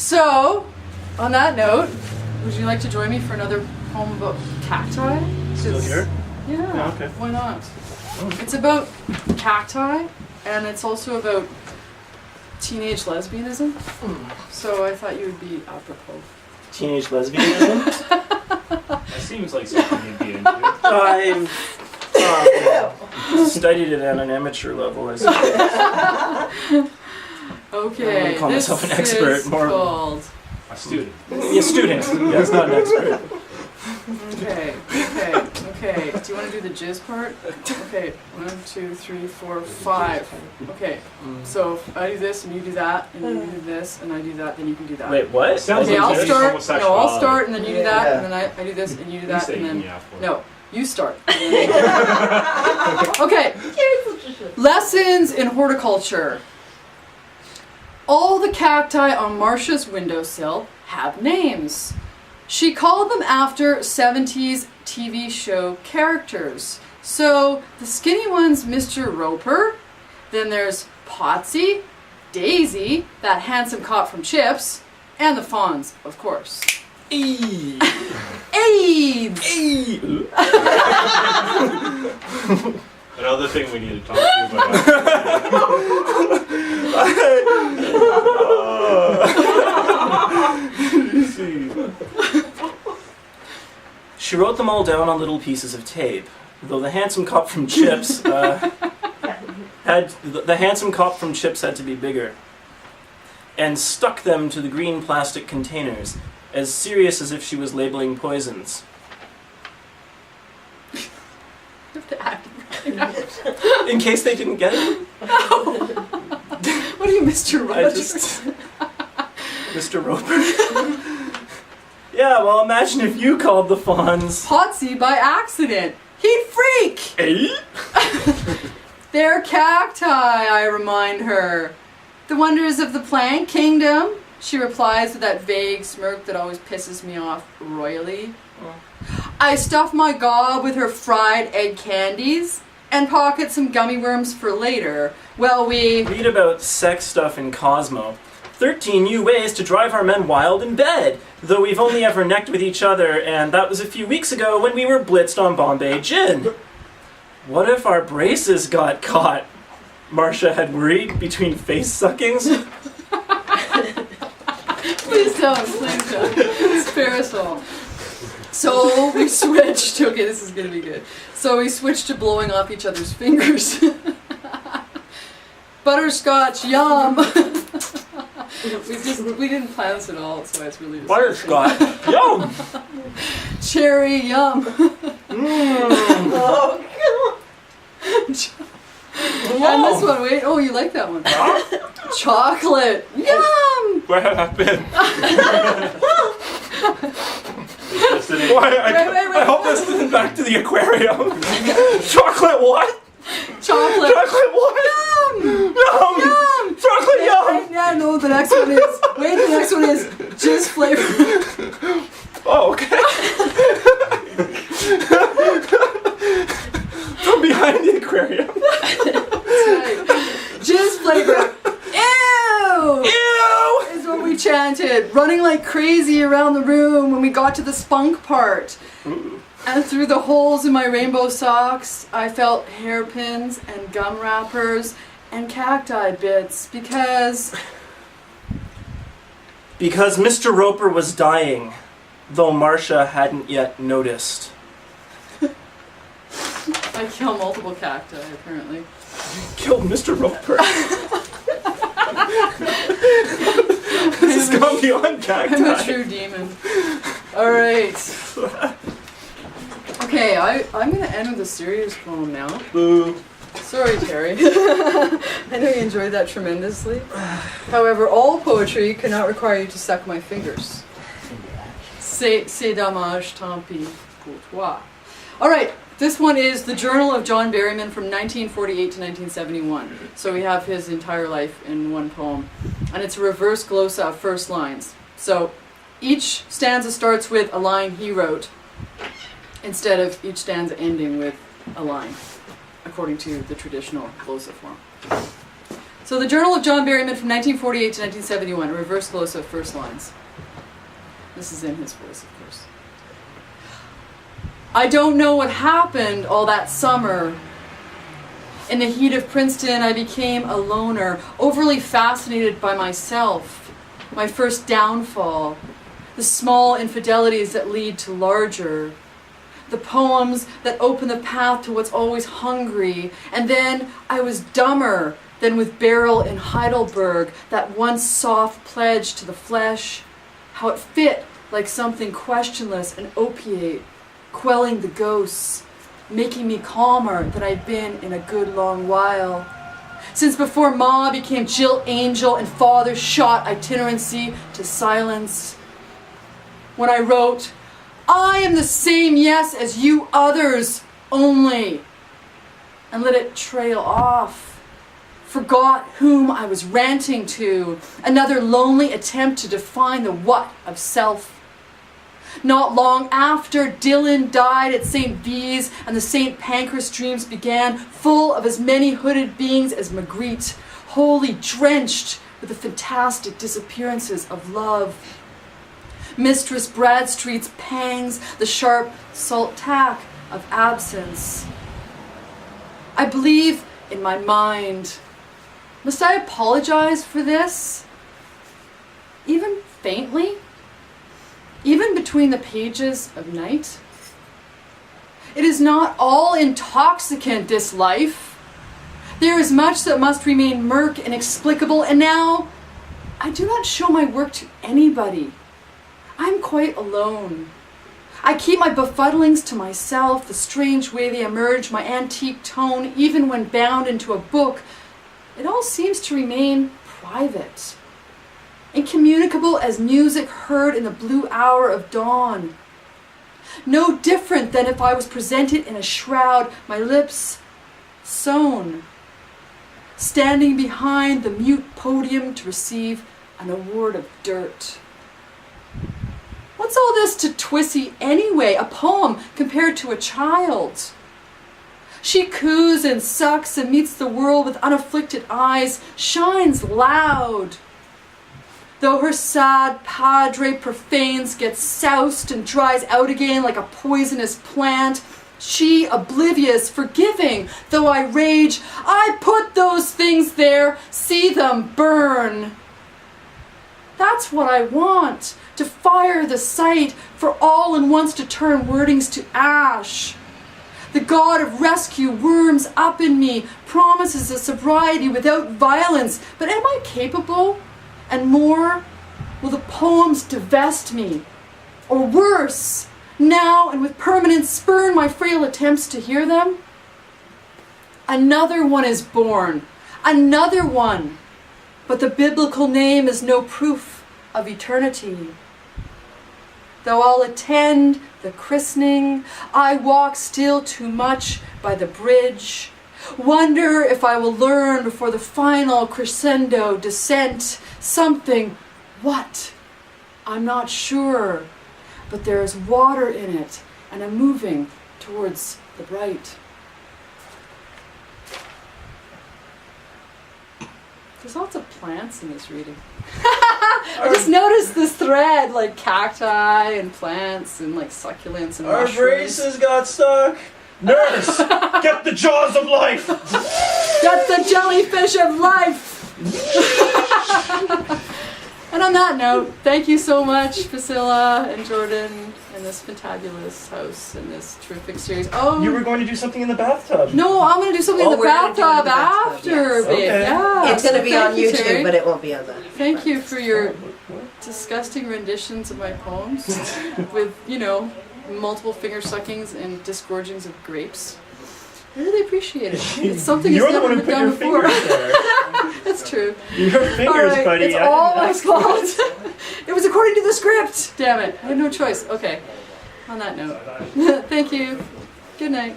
So, on that note, would you like to join me for another poem about cacti? Still here? Yeah, okay. Why not? It's about cacti, and it's also about teenage lesbianism. So I thought you would be apropos. Teenage lesbianism? That seems like something you'd be into. I've studied it at an amateur level, I suppose. Okay, I wouldn't call this myself an expert, is more called... A student. Yeah, student. Yeah, it's not an expert. Okay. Do you want to do the jizz part? Okay, 1, 2, 3, 4, 5. Okay, so if I do this and you do that, and you do this and I do that, then you can do that. Wait, what? Sounds Okay, like I'll very start. No, I'll start and then you do that, Yeah. and then I do this and you do that, say and then yeah, of course. no, you start. Okay. Lessons in horticulture. All the cacti on Marcia's windowsill have names. She called them after 70s TV show characters. So the skinny one's Mr. Roper. Then there's Potsy, Daisy, that handsome cop from Chips, and the fawns, of course. AIDS! AIDS! Another thing we need to talk to you about. She wrote them all down on little pieces of tape, though the handsome cop from Chips had to be bigger, and stuck them to the green plastic containers, as serious as if she was labeling poisons. In case they didn't get it. What are you, Mr. Rogers? Mr. Roper. Yeah, well, imagine if you called the fawns Potsy by accident. He'd freak! Eh? They're cacti, I remind her. The wonders of the plant kingdom, she replies with that vague smirk that always pisses me off royally. I stuff my gob with her fried egg candies and pocket some gummy worms for later. Well, we read about sex stuff in Cosmo. 13 new ways to drive our men wild in bed, though we've only ever necked with each other, and that was a few weeks ago when we were blitzed on Bombay gin. What if our braces got caught? Marcia had worried between face suckings. Please don't. Spare us all. So we switched. Okay, this is gonna be good. So we switched to blowing off each other's fingers. Butterscotch, yum. we didn't plan this at all, so it's really Butterscotch, yum. Cherry, yum. Oh, And this one, wait. Oh, you like that one? Chocolate, yum. Where have I been? Wait. I hope this isn't back to the aquarium. Chocolate what? Chocolate. Chocolate what? Yum. Yum. Chocolate yum. Yeah, no, the next one is, the next one is jizz flavor. Oh, okay. From behind the aquarium. That's right. Jizz flavor. Ew! Ew! Is what we chanted, running like crazy around the room when we got to the spunk part. Ooh. And through the holes in my rainbow socks, I felt hairpins and gum wrappers and cacti bits because Mr. Roper was dying, though Marcia hadn't yet noticed. I kill multiple cacti, apparently. You killed Mr. Roper. This has gone beyond cacti. I'm a true demon. Alright. Okay, I'm going to end with a serious poem now. Boo. Sorry, Terry. I know you enjoyed that tremendously. However, all poetry cannot require you to suck my fingers. C'est dommage, tant pis pour toi. Alright, this one is The Journal of John Berryman from 1948 to 1971. So we have his entire life in one poem. And it's a reverse glossa of first lines. So each stanza starts with a line he wrote, instead of each stanza ending with a line, according to the traditional glossa form. So the Journal of John Berryman from 1948 to 1971, reverse glossa, first lines. This is in his voice, of course. I don't know what happened all that summer. In the heat of Princeton, I became a loner, overly fascinated by myself, my first downfall, the small infidelities that lead to larger, the poems that open the path to what's always hungry. And then I was dumber than with Beryl in Heidelberg, that once soft pledge to the flesh, how it fit like something questionless and opiate, quelling the ghosts, making me calmer than I'd been in a good long while. Since before Ma became Jill Angel and Father shot itinerancy to silence. When I wrote, I am the same yes as you others, only, and let it trail off. Forgot whom I was ranting to, another lonely attempt to define the what of self. Not long after, Dylan died at St. V's and the St. Pancras dreams began, full of as many hooded beings as Magritte, wholly drenched with the fantastic disappearances of love. Mistress Bradstreet's pangs, the sharp salt tack of absence. I believe in my mind. Must I apologize for this? Even faintly? Even between the pages of night? It is not all intoxicant, this life. There is much that must remain murk, inexplicable, and now I do not show my work to anybody. I am quite alone. I keep my befuddlings to myself, the strange way they emerge, my antique tone, even when bound into a book. It all seems to remain private. Incommunicable as music heard in the blue hour of dawn. No different than if I was presented in a shroud, my lips sewn, standing behind the mute podium to receive an award of dirt. What's all this to Twissy anyway? A poem compared to a child. She coos and sucks and meets the world with unafflicted eyes, shines loud. Though her sad padre profanes, gets soused and dries out again like a poisonous plant, she, oblivious, forgiving, though I rage, I put those things there, see them burn. That's what I want, to fire the sight, for all and once to turn wordings to ash. The God of rescue worms up in me, promises a sobriety without violence, but am I capable? And more, will the poems divest me? Or worse, now and with permanence spurn my frail attempts to hear them? Another one is born, another one, but the biblical name is no proof of eternity. Though I'll attend the christening, I walk still too much by the bridge. Wonder if I will learn before the final crescendo descent something. What? I'm not sure, but there is water in it, and I'm moving towards the bright. There's lots of plants in this reading. I just noticed this thread, like cacti and plants and like succulents and Our mushrooms. braces got stuck. Nurse, get the jaws of life. Get the jellyfish of life! And on that note, thank you so much, Priscilla and Jordan, and this fantabulous house and this terrific series. Oh, You were going to do something in the bathtub. no, I'm going to do something in the We're gonna do it in bathtub the bathtub, after, yes. babe. Okay. Yeah. It's going to be Thank on you, YouTube, Terry. but it won't be on the... Thank you for your disgusting renditions of my poems with, multiple finger suckings and disgorgings of grapes. I really appreciate it. It's something You're that's the one never who been put done your before. fingers there. That's true. Your fingers, All right, buddy. it's I all didn't my ask fault. It was according to the script. Damn it. I had no choice. Okay. On that note, thank you. Good night.